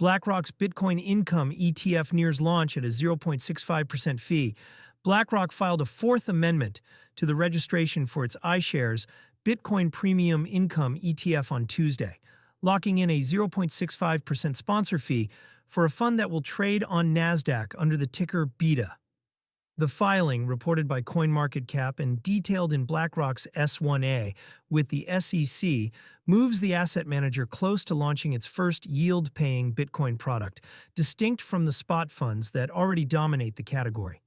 BlackRock's Bitcoin Income ETF nears launch at a 0.65% fee. BlackRock filed a fourth amendment to the registration for its iShares Bitcoin Premium Income ETF on Tuesday, locking in a 0.65% sponsor fee for a fund that will trade on NASDAQ under the ticker BITA. The filing, reported by CoinMarketCap and detailed in BlackRock's S1A with the SEC, moves the asset manager close to launching its first yield-paying Bitcoin product, distinct from the spot funds that already dominate the category.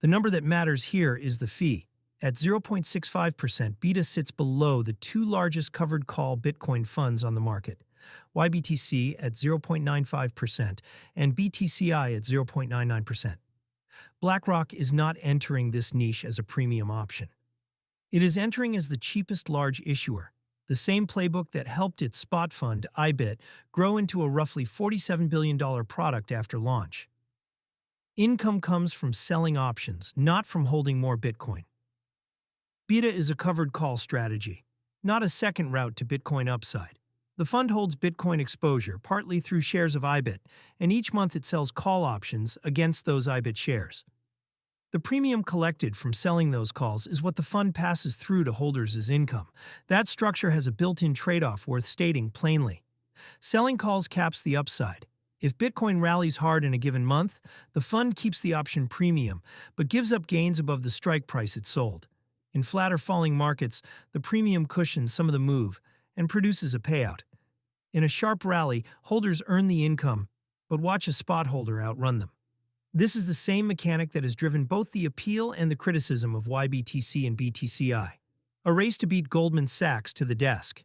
The number that matters here is the fee. At 0.65%, BITA sits below the two largest covered call Bitcoin funds on the market, YBTC at 0.95% and BTCI at 0.99%. BlackRock is not entering this niche as a premium option. It is entering as the cheapest large issuer, the same playbook that helped its spot fund, IBIT, grow into a roughly $47 billion product after launch. Income comes from selling options, not from holding more Bitcoin. BITA is a covered call strategy, not a second route to Bitcoin upside. The fund holds Bitcoin exposure, partly through shares of IBIT, and each month it sells call options against those IBIT shares. The premium collected from selling those calls is what the fund passes through to holders as income. That structure has a built-in trade-off worth stating plainly. Selling calls caps the upside. If Bitcoin rallies hard in a given month, the fund keeps the option premium, but gives up gains above the strike price it sold. In flat or falling markets, the premium cushions some of the move and produces a payout. In a sharp rally, holders earn the income, but watch a spot holder outrun them. This is the same mechanic that has driven both the appeal and the criticism of YBTC and BTCI, a race to beat Goldman Sachs to the desk.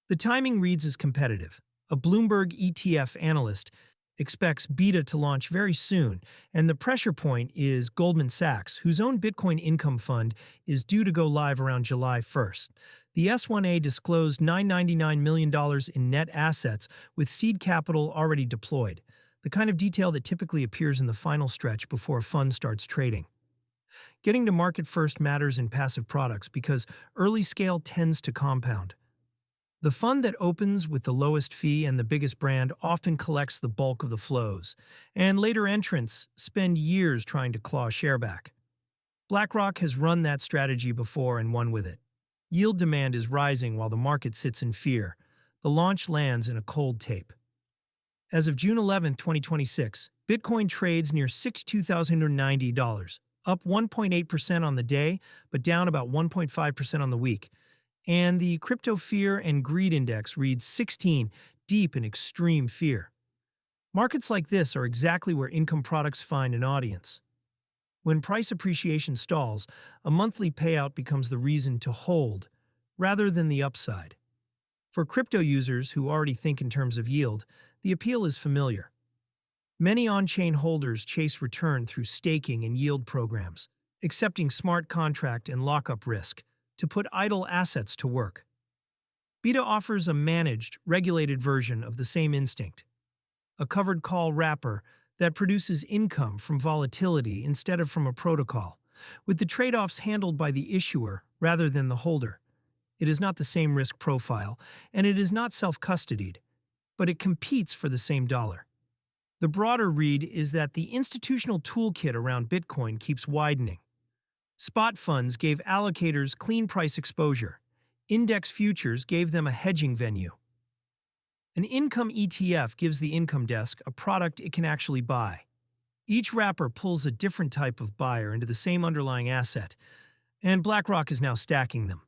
The timing reads as competitive. A Bloomberg ETF analyst expects BITA to launch very soon, and the pressure point is Goldman Sachs, whose own Bitcoin Income Fund is due to go live around July 1st. The S1A disclosed $999 million in net assets with seed capital already deployed, the kind of detail that typically appears in the final stretch before a fund starts trading. Getting to market first matters in passive products because early scale tends to compound. The fund that opens with the lowest fee and the biggest brand often collects the bulk of the flows, and later entrants spend years trying to claw share back. BlackRock has run that strategy before and won with it. Yield demand is rising while the market sits in fear. The launch lands in a cold tape. As of June 11, 2026, Bitcoin trades near $62,090, up 1.8% on the day, but down about 1.5% on the week. And the Crypto Fear and Greed Index reads 16, deep in extreme fear. Markets like this are exactly where income products find an audience. When price appreciation stalls, a monthly payout becomes the reason to hold, rather than the upside. For crypto users who already think in terms of yield, the appeal is familiar. Many on-chain holders chase return through staking and yield programs, accepting smart contract and lockup risk to put idle assets to work. BITA offers a managed, regulated version of the same instinct, a covered call wrapper that produces income from volatility instead of from a protocol, with the trade-offs handled by the issuer rather than the holder. It is not the same risk profile, and it is not self-custodied, but it competes for the same dollar. The broader read is that the institutional toolkit around Bitcoin keeps widening. Spot funds gave allocators clean price exposure. Index futures gave them a hedging venue. An income ETF gives the income desk a product it can actually buy. Each wrapper pulls a different type of buyer into the same underlying asset, and BlackRock is now stacking them.